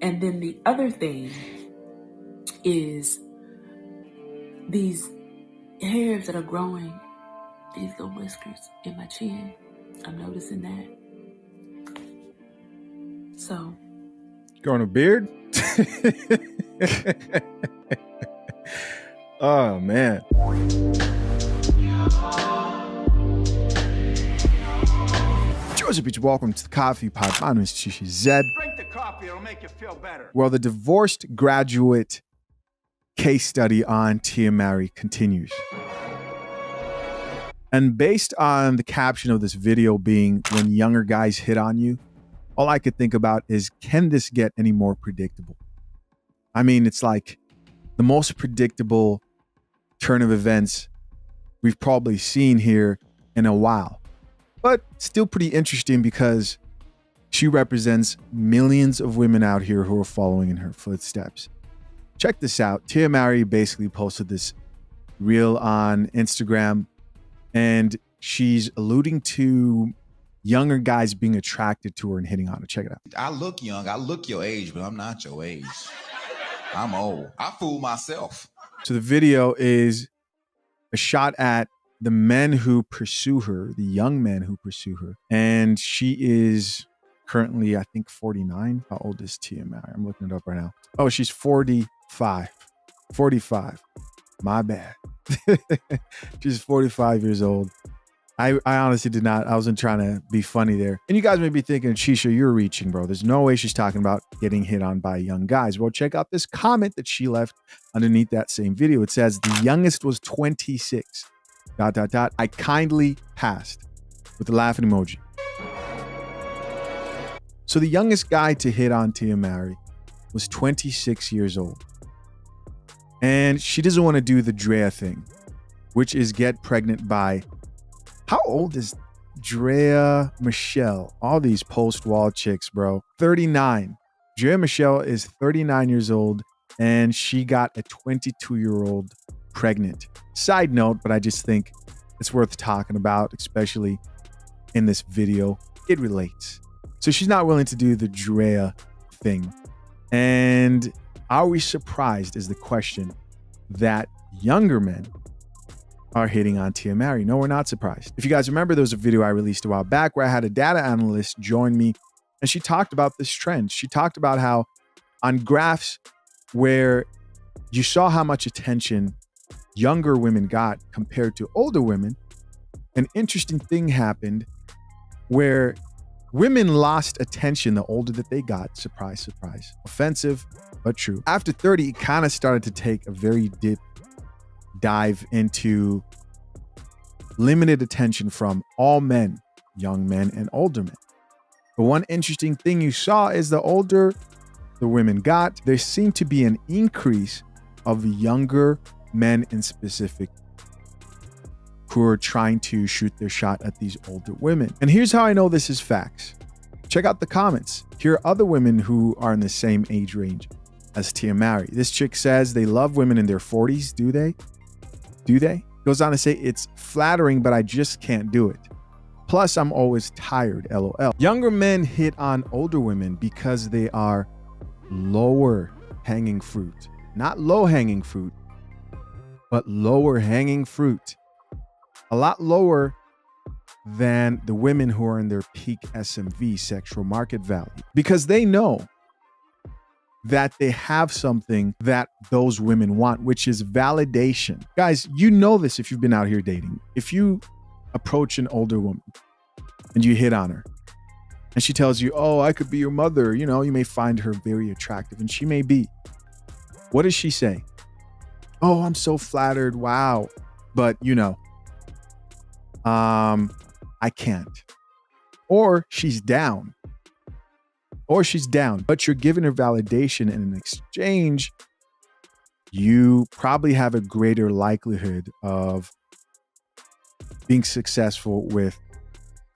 And then the other thing is these hairs that are growing, these little whiskers in my chin. I'm noticing that. So. Growing a beard? Oh, man. Joseph Beach, welcome to the Coffee Pod. My name is Chishi Zed. Drink the coffee, it'll make you feel better. Well, the divorced graduate case study on Tia Mowry continues. And based on the caption of this video being when younger guys hit on you, all I could think about is, can this get any more predictable? I mean, it's like the most predictable turn of events we've probably seen here in a while. But still pretty interesting because she represents millions of women out here who are following in her footsteps. Check this out. Tia Mowry basically posted this reel on Instagram, and she's alluding to younger guys being attracted to her and hitting on her. Check it out. I look young. I look your age, but I'm not your age. I'm old. I fool myself. So the video is a shot at the men who pursue her, the young men who pursue her. And she is currently, I think, 49. How old is Tia Mowry? I'm looking it up right now. Oh, she's 45. 45. My bad. She's 45 years old. I honestly did not. I wasn't trying to be funny there. And you guys may be thinking, Shisha, you're reaching, bro. There's no way she's talking about getting hit on by young guys. Well, check out this comment that she left underneath that same video. It says, the youngest was 26. ... I kindly passed, with the laughing emoji. So the youngest guy to hit on Tia Mowry was 26 years old. And she doesn't want to do the Drea thing, which is get pregnant by... How old is Drea Michelle? All these post-wall chicks, bro. 39. Drea Michelle is 39 years old, and she got a 22-year-old pregnant. Side note, but I just think it's worth talking about, especially in this video. It relates. So she's not willing to do the Drea thing. And are we surprised, is the question, that younger men are hitting on Tia Mowry? No, we're not surprised. If you guys remember, there was a video I released a while back where I had a data analyst join me, and she talked about this trend. She talked about how on graphs where you saw how much attention younger women got compared to older women, an interesting thing happened where women lost attention the older that they got. Surprise, surprise. Offensive, but true. After 30, it kind of started to take a very deep dive into limited attention from all men, young men and older men. But one interesting thing you saw is the older the women got, there seemed to be an increase of younger men in specific who are trying to shoot their shot at these older women. And here's how I know this is facts. Check out the comments. Here are other women who are in the same age range as Tia Mowry. This chick says they love women in their 40s. Do they? Do they? Goes on to say, it's flattering, but I just can't do it. Plus, I'm always tired, LOL. Younger men hit on older women because they are lower hanging fruit. Not low hanging fruit, but lower hanging fruit. A lot lower than the women who are in their peak SMV, sexual market value. Because they know that they have something that those women want, which is validation. Guys, you know this if you've been out here dating. If you approach an older woman and you hit on her and she tells you, oh, I could be your mother, you know, you may find her very attractive, and she may be. What does she say? Oh, I'm so flattered. Wow. But you know, I can't. Or she's down. But you're giving her validation, and in exchange, you probably have a greater likelihood of being successful with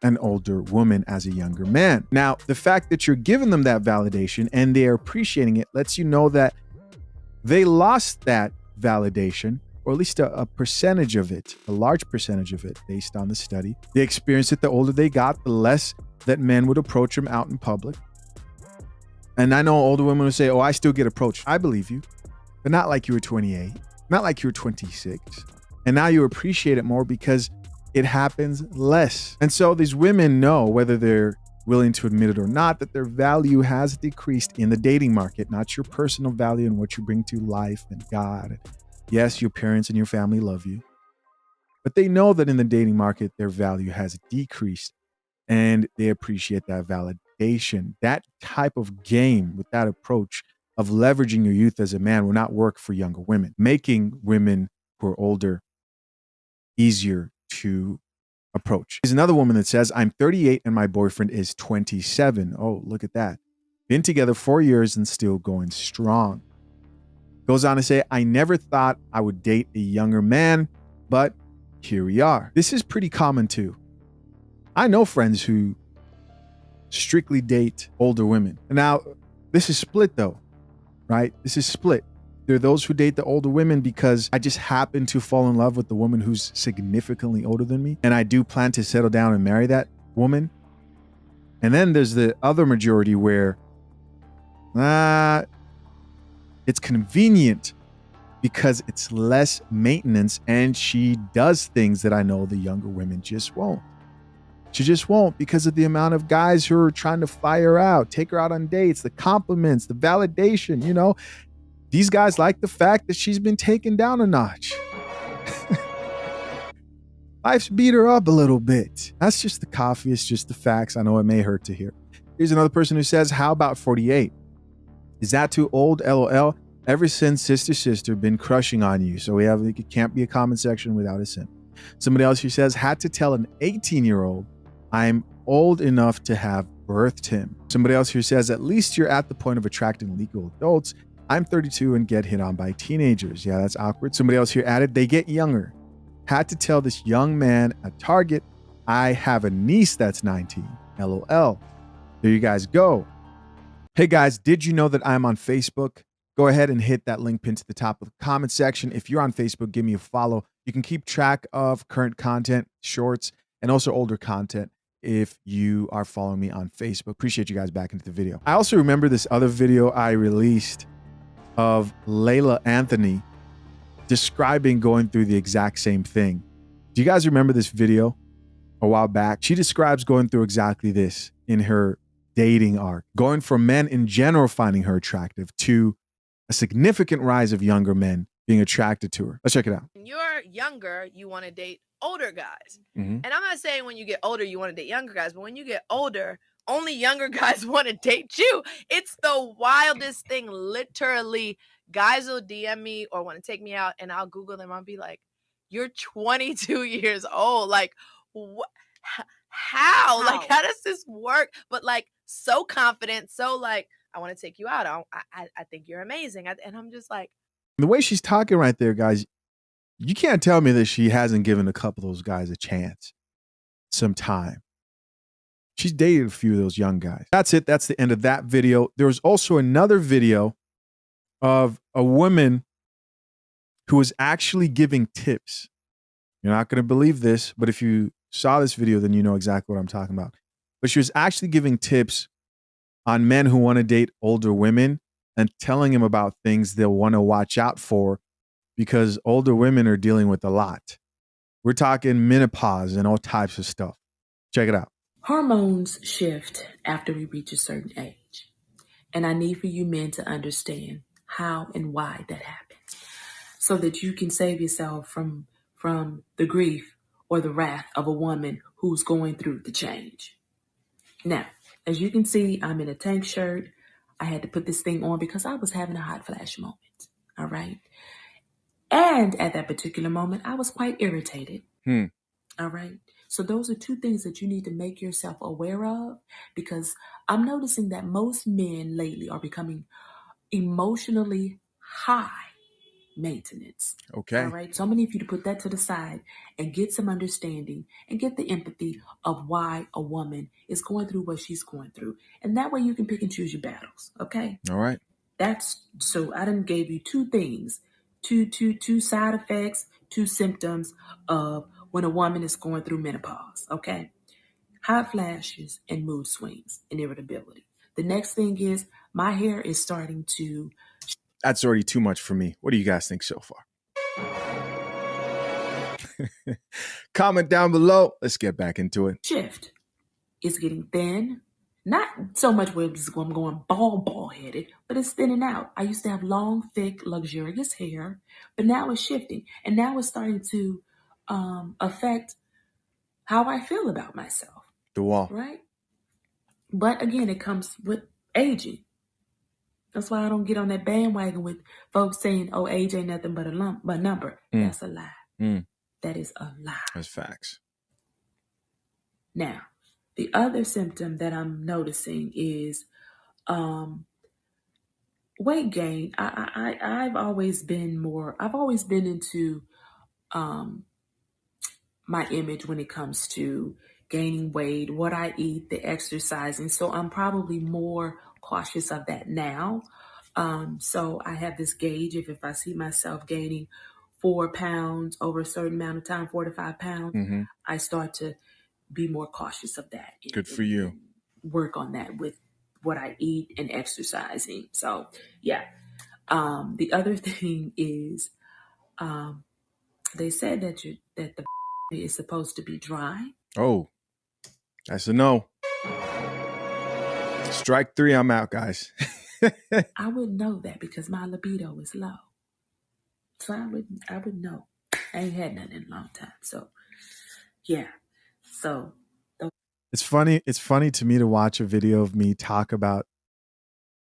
an older woman as a younger man. Now, the fact that you're giving them that validation and they are appreciating it lets you know that they lost that validation, or at least a percentage of it, a large percentage of it based on the study. They experienced it the older they got, the less that men would approach them out in public. And I know older women will say, oh, I still get approached. I believe you, but not like you were 28, not like you were 26. And now you appreciate it more because it happens less. And so these women know, whether they're willing to admit it or not, that their value has decreased in the dating market, not your personal value and what you bring to life and God. Yes, your parents and your family love you, but they know that in the dating market, their value has decreased and they appreciate that validation. That type of game with that approach of leveraging your youth as a man will not work for younger women, making women who are older easier to approach. There's another woman that says, I'm 38 and my boyfriend is 27. Oh, look at that. Been together 4 years and still going strong. Goes on to say, I never thought I would date a younger man, but here we are. This is pretty common too. I know friends who strictly date older women. Now, this is split though, right? This is split. There are those who date the older women because I just happen to fall in love with the woman who's significantly older than me. And I do plan to settle down and marry that woman. And then there's the other majority where it's convenient because it's less maintenance and she does things that I know the younger women just won't. She just won't because of the amount of guys who are trying to fly her out, take her out on dates, the compliments, the validation, you know. These guys like the fact that she's been taken down a notch. Life's beat her up a little bit. That's just the coffee. It's just the facts. I know it may hurt to hear. Here's another person who says, how about 48? Is that too old? LOL. Ever since Sister been crushing on you. So it can't be a comment section without a sim. Somebody else who says, had to tell an 18-year-old I'm old enough to have birthed him. Somebody else who says, at least you're at the point of attracting legal adults. I'm 32 and get hit on by teenagers. Yeah, that's awkward. Somebody else here added, they get younger. Had to tell this young man at Target, I have a niece that's 19. LOL. There you guys go. Hey guys, did you know that I'm on Facebook? Go ahead and hit that link pinned to the top of the comment section. If you're on Facebook, give me a follow. You can keep track of current content, shorts, and also older content if you are following me on Facebook. Appreciate you guys back into the video. I also remember this other video I released of Layla Anthony describing going through the exact same thing. Do you guys remember this video a while back? She describes going through exactly this in her dating arc, going from men in general finding her attractive to a significant rise of younger men being attracted to her. Let's check it out. When you're younger, you want to date older guys. And I'm not saying when you get older, you want to date younger guys, but when you get older, only younger guys want to date you. It's the wildest thing. Literally, guys will DM me or want to take me out and I'll Google them. I'll be like, you're 22 years old. Like, what? How? Like, how does this work? But like, so confident. So like, I want to take you out. I think you're amazing. And I'm just like. The way she's talking right there, guys, you can't tell me that she hasn't given a couple of those guys a chance, some time. She's dated a few of those young guys. That's it. That's the end of that video. There was also another video of a woman who was actually giving tips. You're not going to believe this, but if you saw this video, then you know exactly what I'm talking about. But she was actually giving tips on men who want to date older women and telling him about things they'll want to watch out for because older women are dealing with a lot. We're talking menopause and all types of stuff. Check it out. Hormones shift after we reach a certain age. And I need for you men to understand how and why that happens so that you can save yourself from the grief or the wrath of a woman who's going through the change. Now, as you can see, I'm in a tank shirt. I had to put this thing on because I was having a hot flash moment. All right. And at that particular moment, I was quite irritated. All right. So those are two things that you need to make yourself aware of because I'm noticing that most men lately are becoming emotionally high maintenance. Okay. All right. So I'm going to need you to put that to the side and get some understanding and get the empathy of why a woman is going through what she's going through. And that way you can pick and choose your battles. Okay. All right. So I done gave you two things, two side effects, two symptoms of when a woman is going through menopause. Okay. Hot flashes and mood swings and irritability. The next thing is my hair is starting to... That's already too much for me. What do you guys think so far? Comment down below. Let's get back into it. shift. It's getting thin. Not so much where I'm going bald-headed, but it's thinning out. I used to have long, thick, luxurious hair, but now it's shifting. And now it's starting to affect how I feel about myself. The wall. Right? But again, it comes with aging. That's why I don't get on that bandwagon with folks saying, oh, age ain't nothing but a number. That's a lie. That is a lie. That's facts. Now, the other symptom that I'm noticing is weight gain. I've always been into my image when it comes to gaining weight, what I eat, the exercising. So I'm probably more cautious of that now. So I have this gauge. If I see myself gaining 4 pounds over a certain amount of time, 4 to 5 pounds, I start to be more cautious of that. Good for you. Work on that with what I eat and exercising. So yeah. The other thing is, they said that the is supposed to be dry. Oh, that's a no. Strike 3, I'm out, guys. I wouldn't know that because my libido is low. So I would know. I ain't had nothing in a long time. So yeah. So it's funny to me to watch a video of me talk about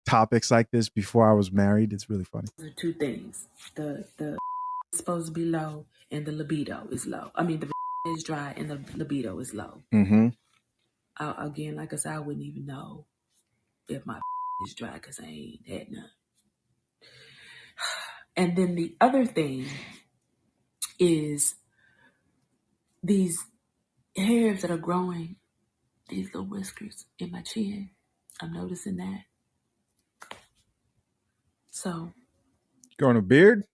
topics like this before I was married. It's really funny. There are two things. The is supposed to be low and the libido is low. I mean, the is dry and the libido is low. Again, like I said, I wouldn't even know if my is dry because I ain't had none. And then the other thing is these hairs that are growing, these little whiskers in my chin. I'm noticing that. So. Growing a beard?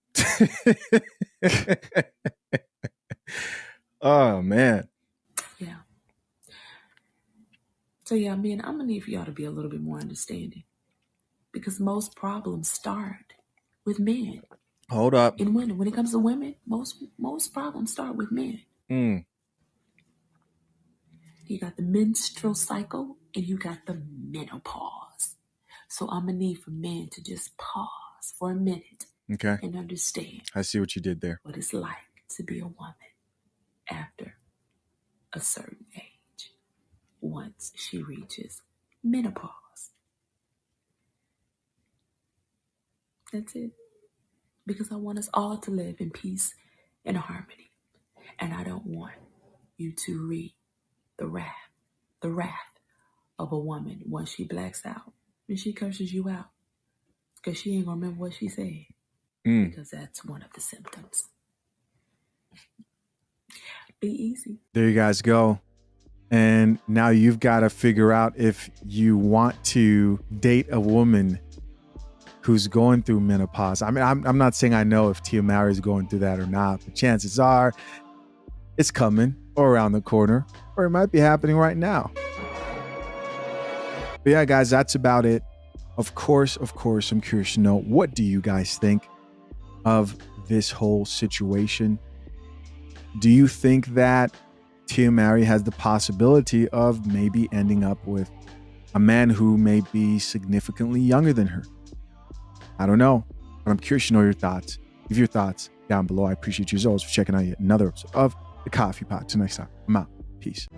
Oh, man. Yeah. So yeah, I'm gonna need for y'all to be a little bit more understanding because most problems start with men. Hold up. And when it comes to women, most problems start with men. You got the menstrual cycle and you got the menopause. So I'm gonna need for men to just pause for a minute, okay, and understand. I see what you did there. What it's like to be a woman after a certain age, once she reaches menopause. That's it. Because I want us all to live in peace and harmony. And I don't want you to read the wrath of a woman once she blacks out and she curses you out. Because she ain't gonna remember what she said. Because that's one of the symptoms. Be easy. There you guys go. And now you've got to figure out if you want to date a woman who's going through menopause. I mean, I'm not saying I know if Tia Mowry is going through that or not, but chances are it's coming or around the corner, or it might be happening right now. But yeah, guys, that's about it. Of course, I'm curious to know, what do you guys think of this whole situation? Do you think that Tia Mowry has the possibility of maybe ending up with a man who may be significantly younger than her? I don't know, but I'm curious to know your thoughts. Leave your thoughts down below. I appreciate you as always for checking out yet another episode of The Coffee Pot. Till next time, I'm out. Peace.